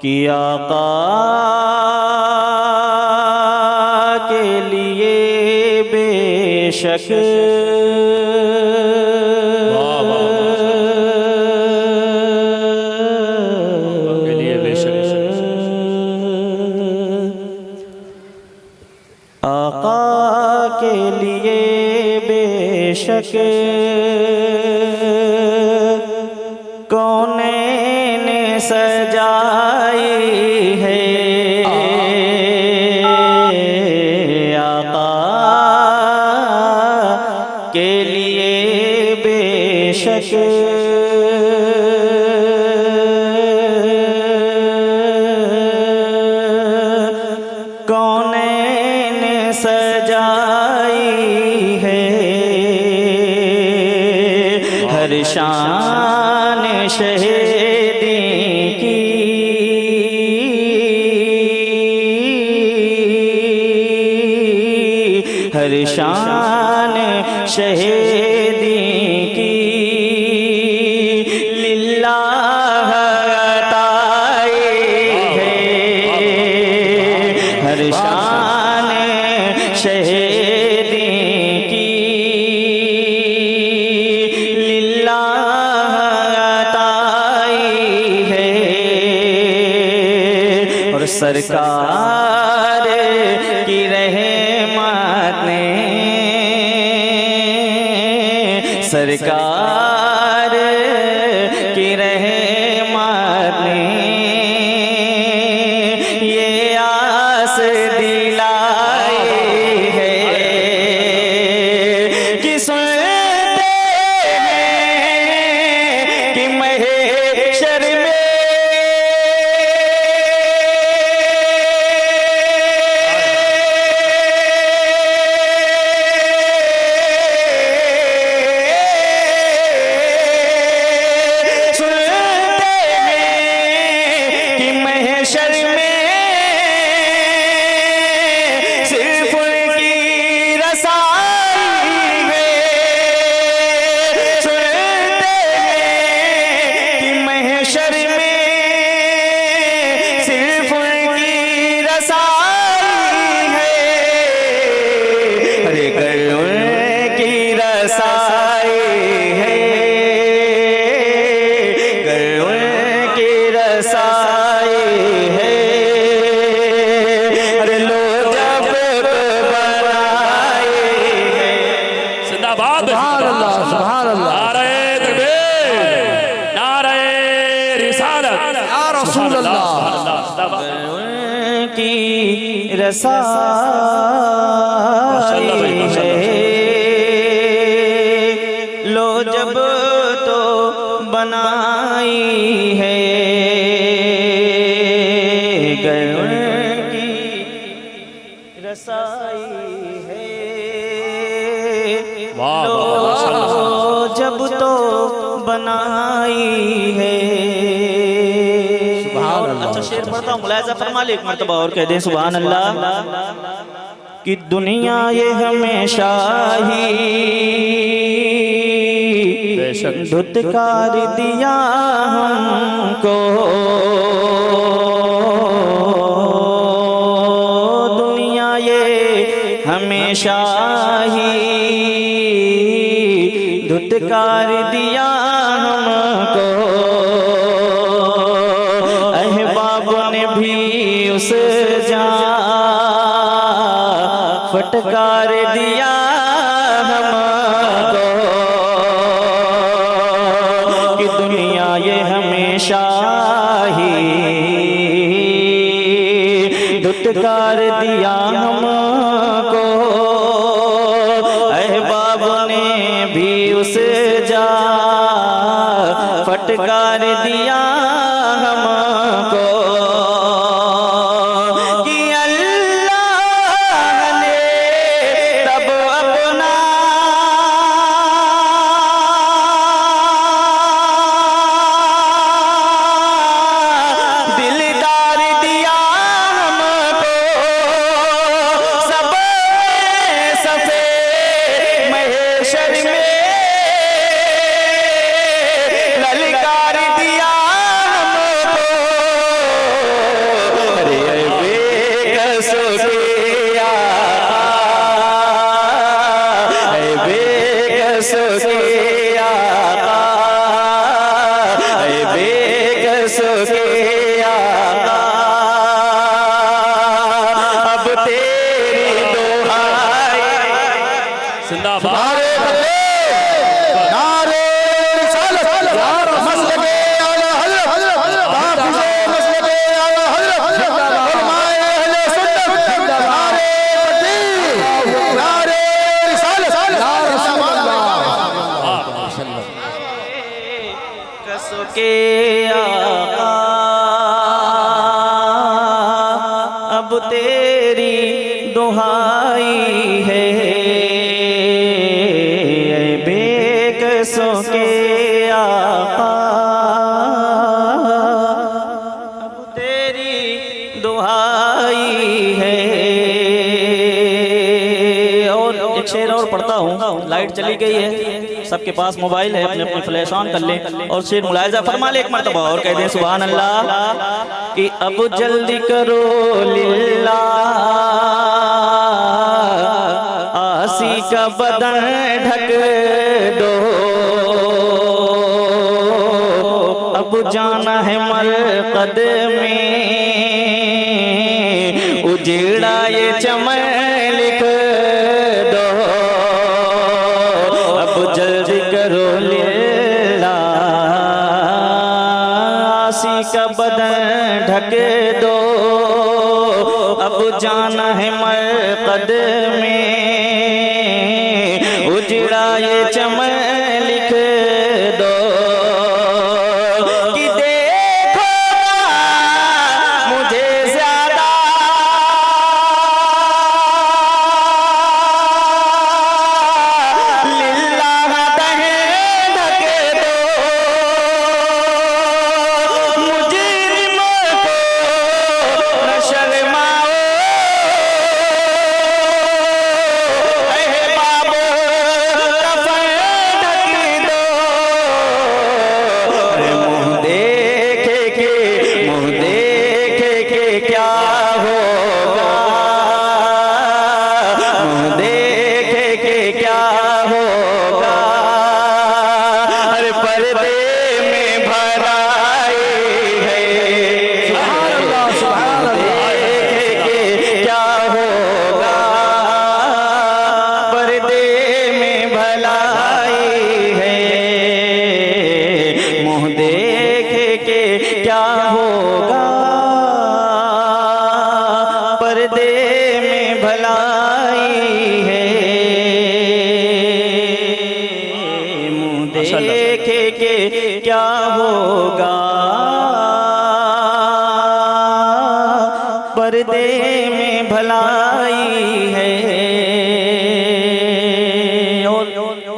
कि आका के लिए बेशक के लिए बेशक आका के लिए बेशक कौनैन सजाई है। आका के लिए बेशक कौनैन सजाई है। हर शान शहीदी की हर शान शहीदी की लिल्लाह अताई है। हर शान शहीदी की लिल्लाह अताई है। और सरकार की रहमत ने सरकार की रहमत ने ये आस दिलाई है कि सुनते हैं कि महशर में महशर में सिर्फ उनकी रसाई है। सुनते हैं कि महशर में सिर्फ उनकी रसाई है। अरे कर उनकी रसाई है, कर उनकी रसाई है। अरे लो जब बनाए हैं। जिंदाबाद सुभान अल्लाह, सुभान अल्लाह। नारे तकबीर, नारे रिसालत, या रसूल अल्लाह। की रसाई है। लो जब तो बनाई है। की रसाई है। वाह, लो जब तो बनाई है। अच्छा शेर पढ़ता हूँ, मुलायजा फरमा ले एक मरतबा और कह दे सुभान अल्लाह। कि दुनिया ये हमेशा ही धुतकार दिया हमको। दुनिया ये हमेशा ही धुतकार दिया हमको। अहबाबों ने भी उस फटकार दिया हमको। कि दुनिया ये हमेशा ही धुतकार दिया हमको। अहबाब ने भी उस फटकार दिया हमको। ललकार दिया अब तेरी दुहाई है, बेकसों के आका अब तेरी दुहाई है। और एक शेर और पढ़ता हूँ, लाइट चली गई है, सबके पास मोबाइल है, अपने अपने फ्लैश ऑन कर लें और शेर मुलाहिजा फरमा ले एक मरतबा और कह दें सुभान अल्लाह कि अब जल्दी करो लिल्लाह, आसी का बदन ढक दो, अब जाना है मरकद में, उजड़ा ये चमन लिख दो, अब जल्दी करो लिल्लाह, आसी का बदन ढक दो, अब जाना है मरकद में, उजड़ा ये चमन लिख दो, कि देखो मुझे ज्यादा लिल्लाह दहे ढक दो, मुजरिमों को न शर्माओ, अहबाब कफन ढक दो, अरे मुँह देखे के क्या होगा, मुँह देखे के क्या होगा, अरे पर्दे में भराई है, सुभान अल्लाह, सुभान अल्लाह। देखे के क्या होगा, पर्दे में भलाई है, मुँह देखे के क्या होगा, पर्दे में भलाई है, मुँह देखे के क्या होगा, पर्दे में भलाई है। और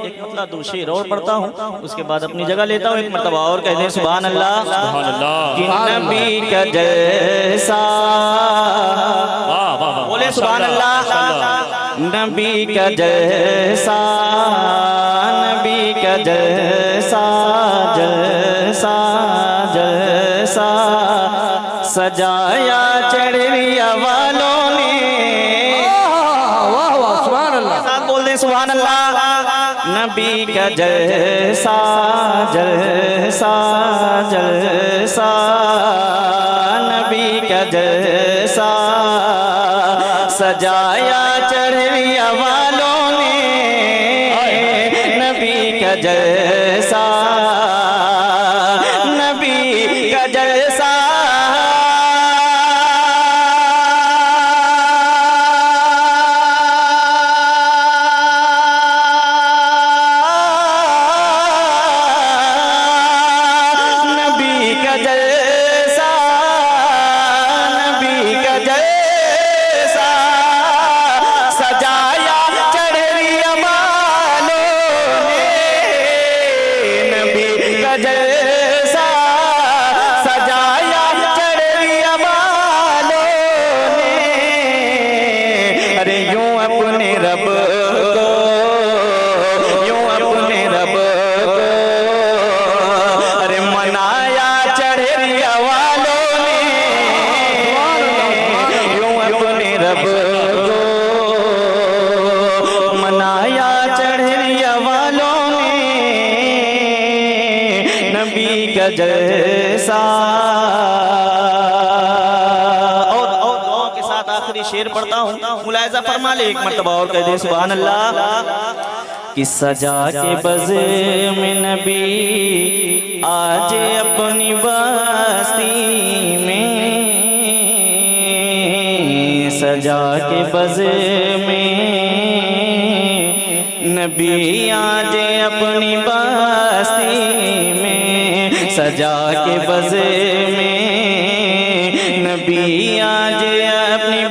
एक मतलब दो शेर और पढ़ता हूँ, उसके बाद अपनी जगह लेता हूँ एक मरतबा और कह दें सुभान अल्लाह सुभान अल्लाह। कि नबी का जैसा, वाह वाह वाह, बोले सुभान अल्लाह, नबी का जैसा, नबी का जैसा, जैसा जैसा सजाया चढ़िया वालों ने, वाह वाह, सुभान अल्लाह। साथ बोल दें सुभान अल्लाह, नबी का जैसा, जैसा जैसा, नबी का जैसा सजाया चढ़िया वालों ने, नबी का जैसा, नबी का जैसा नबी का जैसा, नबी का जैसा सजाया चढ़िया वालों ने, नबी का जैसा सजाया चढ़िया वालों ने, अरे यूं अपने रब को, यूं अपने रब को, अरे मनाया चढ़िया वालों ने, यूं अपने रब को मनाया चढ़िया वालों ने, नबी का जैसा। और दुआ के साथ आखिरी शेर पढ़ता हूँ, मुलाहिजा फरमा ले एक मरतबा और कह दे सुभान अल्लाह कि सजा के बज़े में नबी आज अपनी बस्ती में, सजा के बज़े में नबी आज अपनी बस्ती में, सजा के बज़े में नबी आज अपनी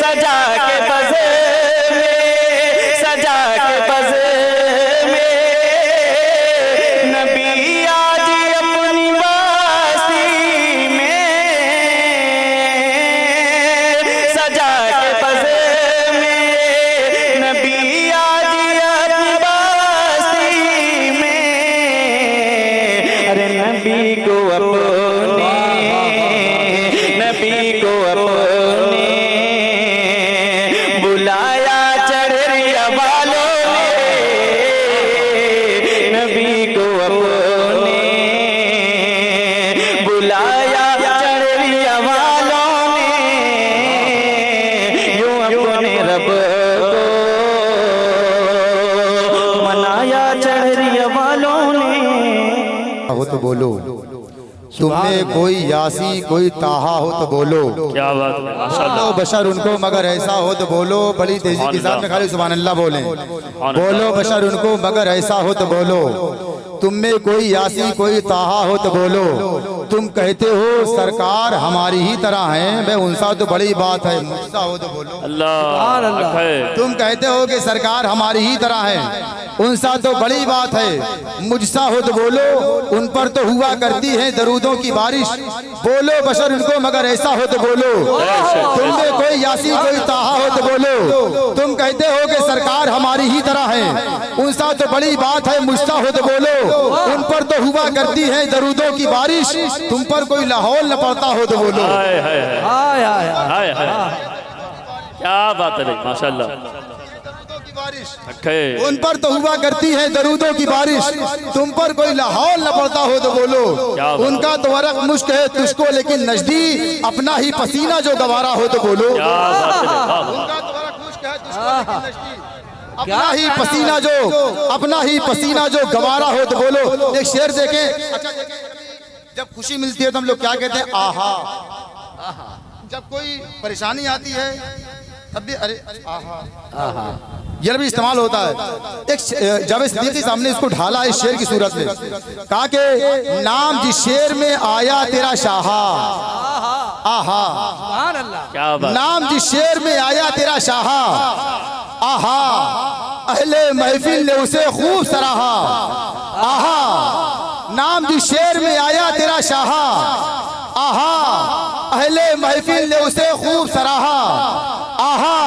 सजा के बज़ में, सजा के बज़ में नबी आज अपनी बस्ती में, सजा के बज़ में नबी आज अपनी बस्ती में। अरे नबी को अपने, नबी को अपने बुलाया चढ़िया वालों ने, नबी को अपने बुलाया चढ़िया वालों ने, यूं अपने रब को मनाया चढ़िया वालों ने। हो तो बोलो, तुम्हें कोई यासी कोई ताहा हो तो बोलो, क्या बात है, माशाअल्लाह। बोलो बशर उनको मगर ऐसा हो तो बोलो, बड़ी तेजी के साथ में खाली सुभान अल्लाह बोले। बोलो बशर उनको मगर ऐसा हो तो बोलो, तुम में कोई यासी कोई ताहा हो तो बोलो। तुम कहते हो सरकार हमारी ही तरह है, मैं उनसा तो बड़ी बात है, मुझसा हो तो बोलो। अल्लाह खैर। तुम कहते हो कि सरकार हमारी ही तरह है, उनसा तो बड़ी बात है, मुझसा हो तो बोलो। उन पर तो हुआ करती है दरूदों की बारिश, बोलो बशर उनको मगर ऐसा हो तो बोलो। तुम में कोई यासी कोई ताहा हो तो बोलो। तुम कहते हो कि सरकार हमारी ही तरह है, उनसा तो बड़ी बात है, मुझसा हो तो बोलो। उन पर तो हुआ करती है दरूदों की बारिश, तुम पर कोई लाहौल न पड़ता हो तो बोलो। हाय हाय हाय हाय हाय हाय हाय, क्या बात है भाई, माशाअल्लाह खैर। उन पर तो हुआ करती है दरूदों की बारिश, तुम पर कोई लाहौल न पड़ता हो तो बोलो। उनका तो वरक मुश्क है तुझको लेकिन नजदीक, अपना ही पसीना जो गवारा हो तो बोलो। क्या बात है, वाह, वाह। उनका तो वरक मुश्क है तुझको लेकिन नजदीक, अपना ही पसीना जो, अपना ही पसीना जो गवारा हो तो बोलो। एक शेर देखें, अच्छा जब खुशी मिलती है तो हम लोग क्या कहते हैं, आहा। जब कोई परेशानी आती है तब भी अरे आहा ये भी इस्तेमाल होता है। एक जावेद सिद्दीकी सामने इसको ढाला इस शेर की सूरत में, कहा कि नाम जिस शेर में आया तेरा शाहा, आहा क्या बात, नाम जिस शेर में आया तेरा शाहा, आहा अहले महफिल ने उसे खूब सराहा। आहा नाम जिस शेर में आया तेरा शाहा, आहा अहले महफिल ने उसे खूब सराहा। आहा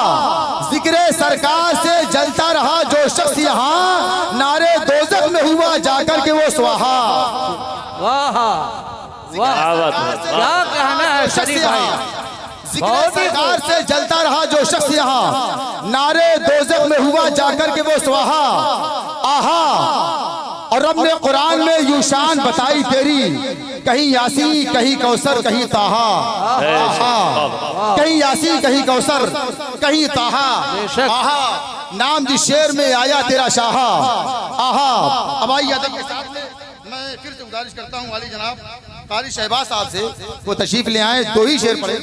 जिक्रे सरकार से जलता रहा जो शख्स यहाँ, नारे दोज़ख में हुआ जाकर के वो स्वाहा। वाह वाह, क्या बात है, क्या कहना है शरीफ भाई। जिक्रे सरकार से जलता रहा जो शख्स यहाँ, नारे दोज़ख में हुआ जाकर के वो स्वाहा। आहा और रब ने कुरान में यूं शान बताई तेरी, कहीं यासी कहीं कौसर कहीं ताहा। आहा कहीं यासी कहीं कौसर कहीं ताहा। आहा नाम जिस शेर में आया तेरा शाहा। आहा अब आइए अदब के साथ में मैं फिर से गुजारिश करता हूँ वाली जनाब कारी शहबाज साहब से, वो तशरीफ ले आए, दो ही शेर पढ़े।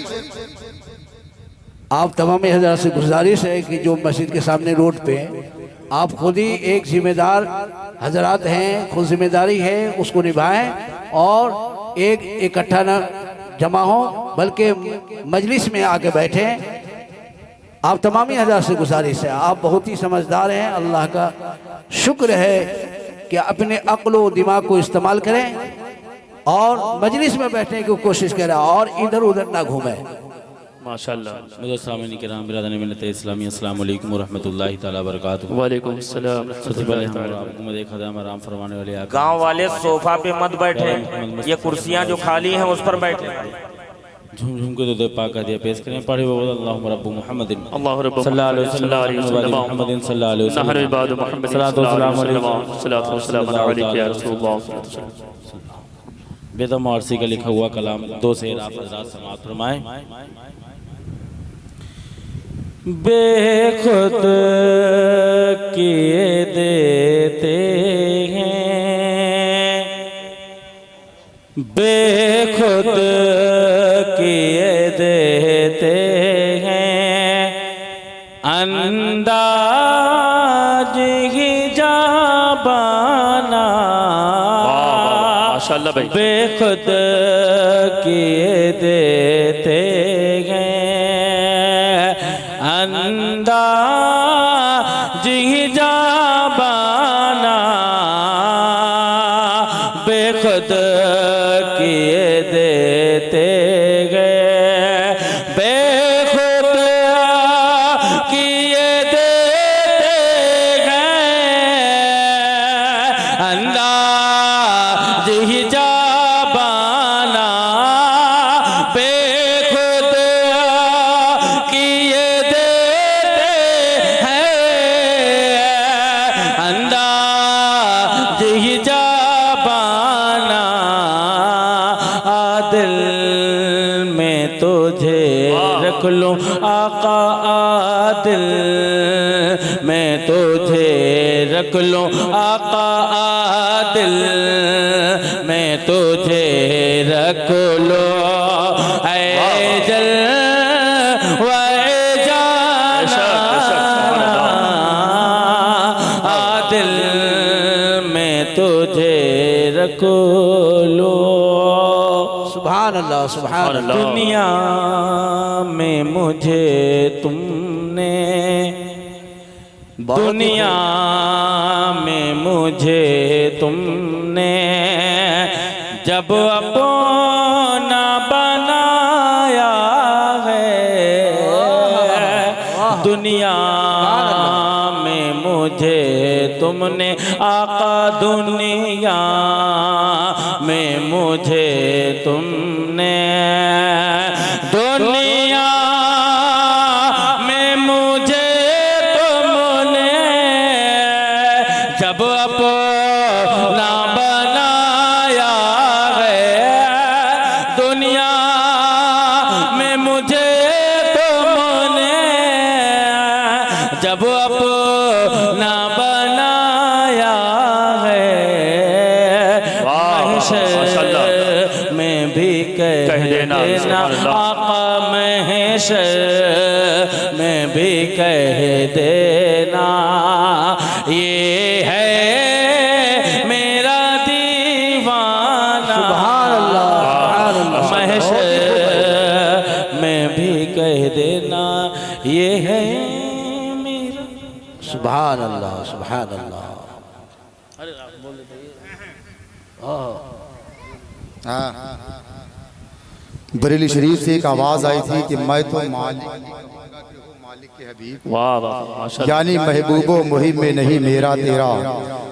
आप तमाम हज़रात से गुजारिश है कि जो मस्जिद के सामने रोड पे आप खुद ही एक जिम्मेदार हजरात हैं, खुद जिम्मेदारी है उसको निभाएं और एक इकट्ठा न जमा हो बल्कि मजलिस में आके बैठे। आप तमामी हजरात से गुजारिश है, आप बहुत ही समझदार हैं, अल्लाह का शुक्र है कि अपने अक्ल व दिमाग को इस्तेमाल करें और मजलिस में बैठने की कोशिश करें और इधर उधर ना घूमें। माशाअल्लाह। अस्सलाम वालेकुम रहमतुल्लाहि ताला बरकातहू। वालेकुम अस्सलाम। सबसे पहले हम आपको देखा आराम फरमाने वाले आका गांव वाले सोफा पे मत बैठे, ये कुर्सियां जो खाली हैं उस पर बैठे। झूम झूम के तो पाक दिया पेश करें, पढ़े अल्लाहुम्मा रब्बु मुहम्मदिन अल्लाह रब्बु सल्लल्लाहु अलैहि वसल्लम मुहम्मदिन सल्लल्लाहु अलैहि वसल्लम नहर इबाद मुहम्मद सल्लल्लाहु अलैहि वसल्लम सल्लल्लाहु अलैहि या रसूलुल्लाह। बेदम आरसी का लिखा हुआ कलाम दो शेर आप हज़रात समाअत फरमाएं। बेखुद किए देते हैं, बेखुद किए देते हैं, अंदाज ही जाबाना। माशाअल्लाह भाई, बेखुद किए देते हैं, अंदाज़ी जाबाना बेखुद किए देते गए, बेखुद किए देते गए, अंदाज़ी जाबाना बेखुद किए देते हैं, अंदाज़ी जाबाना आदिल में तुझे रख लूं आका, आदिल में तुझे रख लूं आका, आदिल में तुझे रख लो ऐ जल वए जाना, आदिल में तुझे रख लो। सुभान अल्लाह, सुभान अल्लाह। दुनिया में मुझे तुमने, दुनिया में मुझे तुमने जब अपना बनाया है, दुनिया में मुझे तुमने आका, दुनिया में मुझे तुमने, दुनिया में मुझे तुमने जब अपना बनाया है, दुनिया में मुझे तुमने जब अपना बनाया है, माशाअल्लाह। में भी कह देना आका, महशर में भी कह देना ये है मेरा दीवाना। सुभान अल्लाह, सुभान अल्लाह। महशर में भी कह देना ये है मेरा। सुभान अल्लाह, सुभान अल्लाह। हाँ। बरेली शरीफ से एक आवाज आई थी कि मैं तो मालिक के हबीब, वाह वाह माशाअल्लाह। यानी महबूबो मुहिम में नहीं मेरा तेरा।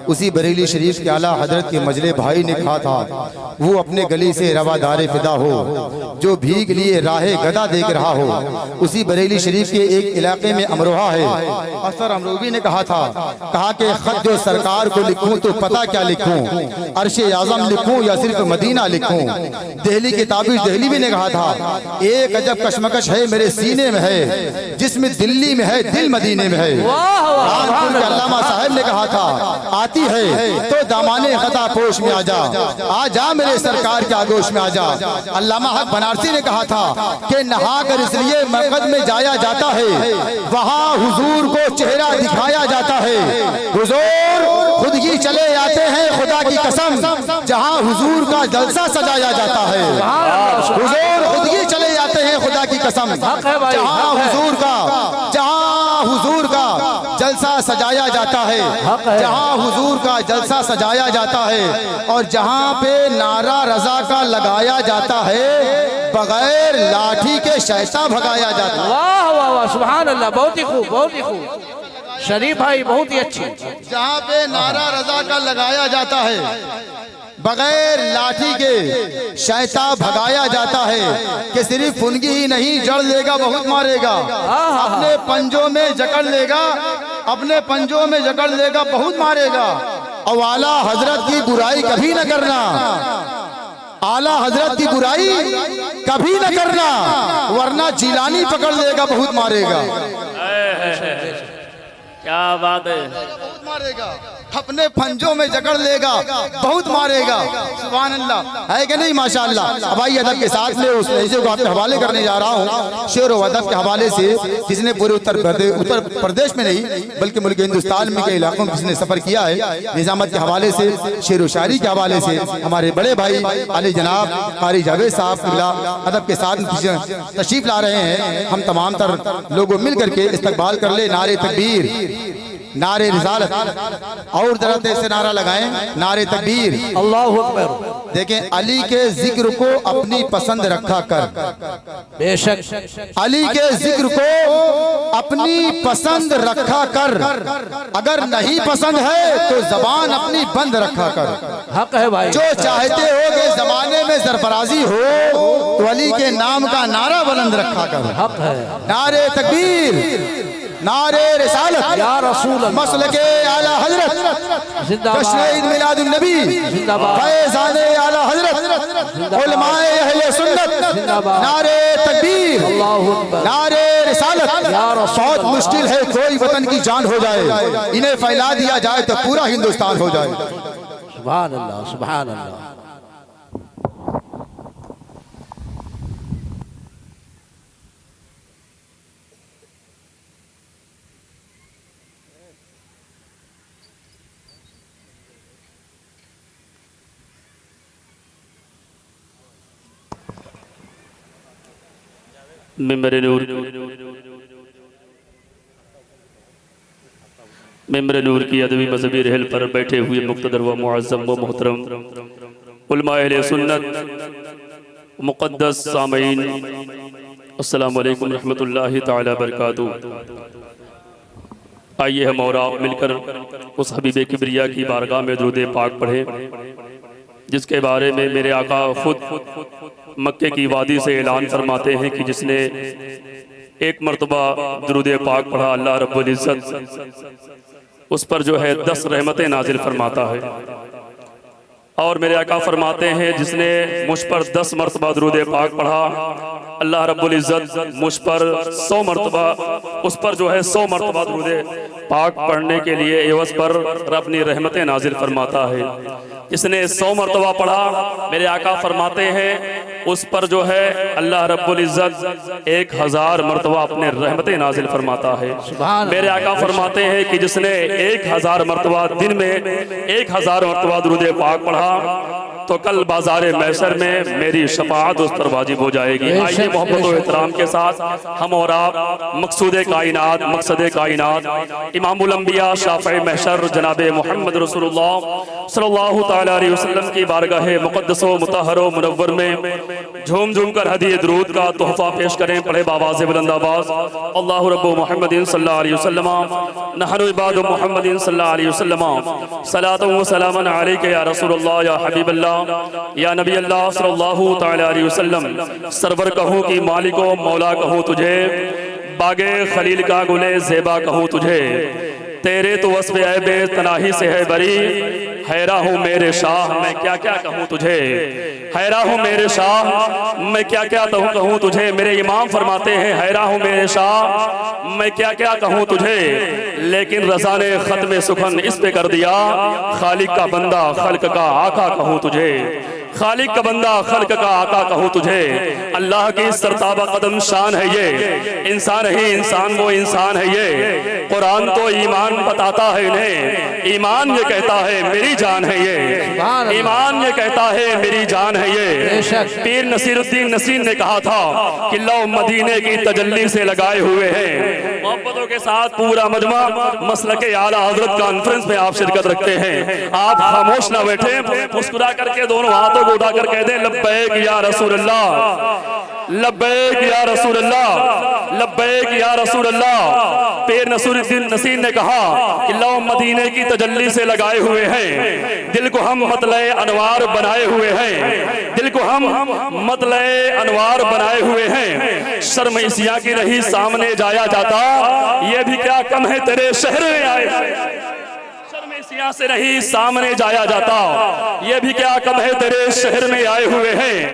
उसी बरेली शरीफ के आला हजरत के मजले भाई ने कहा था, वो अपने गली से रवादारे फिदा हो जो भीग लिए राहे गदा देख रहा हो। उसी बरेली शरीफ के एक इलाके में अमरोहा है। असर अमरूबी ने कहा था, कहा कि खत जो सरकार को लिखूं तो पता क्या लिखूं, अर्शे आजम लिखूं या सिर्फ मदीना लिखूं। दिल्ली की ताबीर दिल्ली भी ने कहा था, एक अजब कशमकश है मेरे सीने में है, जिसमें दिल्ली में है दिल मदीने में है। कानपुर के अल्लामा साहब ने कहा था, आती है तो दामाने खता पोश में आ जा मेरे सरकार के आगोश में आ जा। अल्लामा हक बनारसी ने कहा था कि नहा कर इसलिए मरकज में जाया जाता है, वहाँ हुजूर को चेहरा दिखाया जाता है। हुजूर खुद ही चले आते हैं खुदा की कसम, जहाँ हुजूर का जलसा सजाया जाता है। हुजूर खुद ही चले आते हैं खुदा की कसम, जहाँ हुजूर का जलसा सजाया जाता है, जहाँ हुजूर का जलसा सजाया जाता है और जहाँ पे नारा रजा का लगाया जाता है, बगैर लाठी के शैतान भगाया जाता है। वाह वाह वाह, सुभान अल्लाह। बहुत ही खूब, बहुत ही खूब शरीफ भाई, बहुत ही अच्छी। जहाँ पे नारा रजा का लगाया जाता है, बगैर लाठी के शैतान भगाया जाता है कि सिर्फ फुनगी ही नहीं जड़ लेगा बहुत मारेगा, अपने पंजों में जकड़ लेगा, अपने पंजों में जकड़ लेगा बहुत मारेगा। और आला हजरत की बुराई कभी न करना, आला हजरत की बुराई कभी न करना, वरना जिलानी पकड़ लेगा बहुत मारेगा। क्या बात है। बहुत मारेगा। अपने पंजों में जकड़ लेगा, बहुत मारेगा। सुभान अल्लाह, है कि नहीं माशाअल्लाह। अब आइए अदब के साथ में उस लहजे को आपके हवाले करने जा रहा हूँ, शेर व अदब के हवाले से, जिसने पूरे उत्तर प्रदेश में नहीं बल्कि मुल्क हिंदुस्तान में के इलाकों में जिसने सफर किया है, निजामत के हवाले से, शेर व शायरी के हवाले से हमारे बड़े भाई अली जनाब कारी जावेद साहब अदब के साथ तशरीफ ला रहे हैं। हम तमाम तर लोगों मिल करके इस्तकबाल कर ले। नारे तकबीर, नारे रिसालत, और जरा तेज से नारा लगाएं, नारे तकबीर, अल्लाहु अकबर। देखें, अली के जिक्र को अपनी पसंद रखा कर, बेशक अली के जिक्र को अपनी पसंद रखा कर, अगर नहीं पसंद है तो जबान अपनी बंद रखा कर। हक है भाई। जो चाहते हो कि जमाने में सरफराजी हो तो अली के नाम का नारा बुलंद रखा कर। हक है। नारे तकबीर, नारे रिसालत, या रसूल अल्लाह, मसलके आला हजरत, जिंदाबाद, जश्न ईद मिलादुन नबी, जिंदाबाद, फैज़ाने आला हजरत, उलमाए अहले सुन्नत, जिंदाबाद, नारे तकबीर, अल्लाहु अकबर, नारे रिसालत। या रसूल, बहुत मुश्किल है कोई वतन की जान हो जाए, इन्हें फैला दिया जाए तो पूरा हिंदुस्तान हो जाए। सुभान अल्लाह, सुभान अल्लाह। मेम्बर नूर, मेम्बर नूर की अदबी मजहबी रहल पर बैठे हुए मुक़्तदर व मुअज़्ज़म व मोहतरम उलमाए अहले सुन्नत मुक़द्दस सामीन, अस्सलामु अलैकुम रहमतुल्लाहि तआला बरकातुहू। आइए हम और आप मिलकर उस हबीब किबरिया की बारगाह में दुरूद पाक पढ़ें, जिसके बारे में मेरे आका खुद मक्के की वादी से ऐलान फरमाते हैं कि जिसने एक मरतबा दुरूद पाक पढ़ा, अल्लाह रब्बुल इज़्ज़त उस पर जो है 10 रहमतें नाजिल फरमाता है। और मेरे आका फरमाते हैं जिसने मुझ पर 10 मरतबा दुरूद पाक पढ़ा, अल्लाह रब्बुल इज़्ज़त मुझ पर 100 मरतबा, उस पर जो है 100 मरतबा दुरूद पाक पढ़ने के लिए एवज पर अपनी रहमतें नाजिल फरमाता है। जिसने 100 मरतबा पढ़ा, मेरे आका फरमाते हैं उस पर जो है अल्लाह रब्बुल इज़्ज़त 1000 मरतबा अपने रहमतें नाजिल फरमाता है। मेरे आका फरमाते हैं कि जिसने 1000 मरतबा दिन में 1000 मरतबा दुरूद पाक पढ़ा तो कल बाज़ारे महशर में मेरी शफाअत उस पर वाजिब हो जाएगी। आइए मोहब्बत और एहतराम के साथ हम और आप मकसूद कायनात, मकसद कायनात, इमामुल अंबिया, शाफ़ी महशर जनाब मोहम्मद रसूलुल्लाह सल्लल्लाहु तआला अलैहि वसल्लम की बारगाह मुक़द्दस व मुतहहर व मुनव्वर में झूम झूम कर हदीए दुरूद का तोहफा पेश करें। पढ़े बावाज़ बुलंद आवाज़, अल्लाहु रब्बु मुहम्मदिन सल्लल्लाहु अलैहि वसल्लम, नहनु इबादु मुहम्मदिन सल्लल्लाहु अलैहि वसल्लम, सलातु व सलामन अलैका या रसूलल्लाह या हबीबल्लाह या नबी अल्लाह सल्लल्लाहु तआला अलैहि वसल्लम। सरवर कहूँ कि मालिको मौला कहूँ तुझे, बागे खलील का गुले ज़ेबा कहूँ तुझे, तेरे तो वस्फ़ ऐबे तनाही से है बरी, हैरा हूँ मेरे शाह मैं क्या क्या कहूँ तुझे, हैरा हूँ मेरे शाह मैं क्या क्या कहूँ तुझे। मेरे इमाम फरमाते हैं हैरा हूँ मेरे शाह मैं क्या क्या कहूँ तुझे, लेकिन रज़ा ने ख़त्म सुखन इस पे कर दिया, खालिक का बंदा खल्क का आका कहूँ तुझे, खालिक का बंदा खल्क का आका कहूँ तुझे। अल्लाह की सरताबा कदम शान है ये, इंसान ही इंसान वो इंसान है ये। कुरान तो ईमान बताता है इन्हें, ईमान ये कहता है मेरी जान है ये, ईमान ये कहता है मेरी जान है ये। पीर नसीरुद्दीन नसीर ने कहा था कि लो मदीने की तजल्ली से लगाए हुए हैं। मोहब्बतों के साथ पूरा मजमा मसलके आला हजरत कॉन्फ्रेंस में आप शिरकत रखते हैं। आप खामोश ना बैठे, मुस्कुरा करके दोनों हाथों को उठा कर कह दें लब्बैक या रसूल अल्लाह, लब्बैक या रसूल अल्लाह, लब्बैक या रसूल अल्लाह। पीर नसीरुद्दीन नसीर ने कहा कि लो मदीने की तजल्ली से लगाए हुए हैं, दिल को हम मतले अनवार बनाए हुए हैं, दिल को हम मतले अनवार बनाए हुए हैं। शर्म इसिया की रही सामने जाया जाता, ये भी क्या कम है तेरे शहर में आए, शर्म इसिया से रही सामने जाया जाता, ये भी क्या कम है तेरे शहर में आए हुए हैं।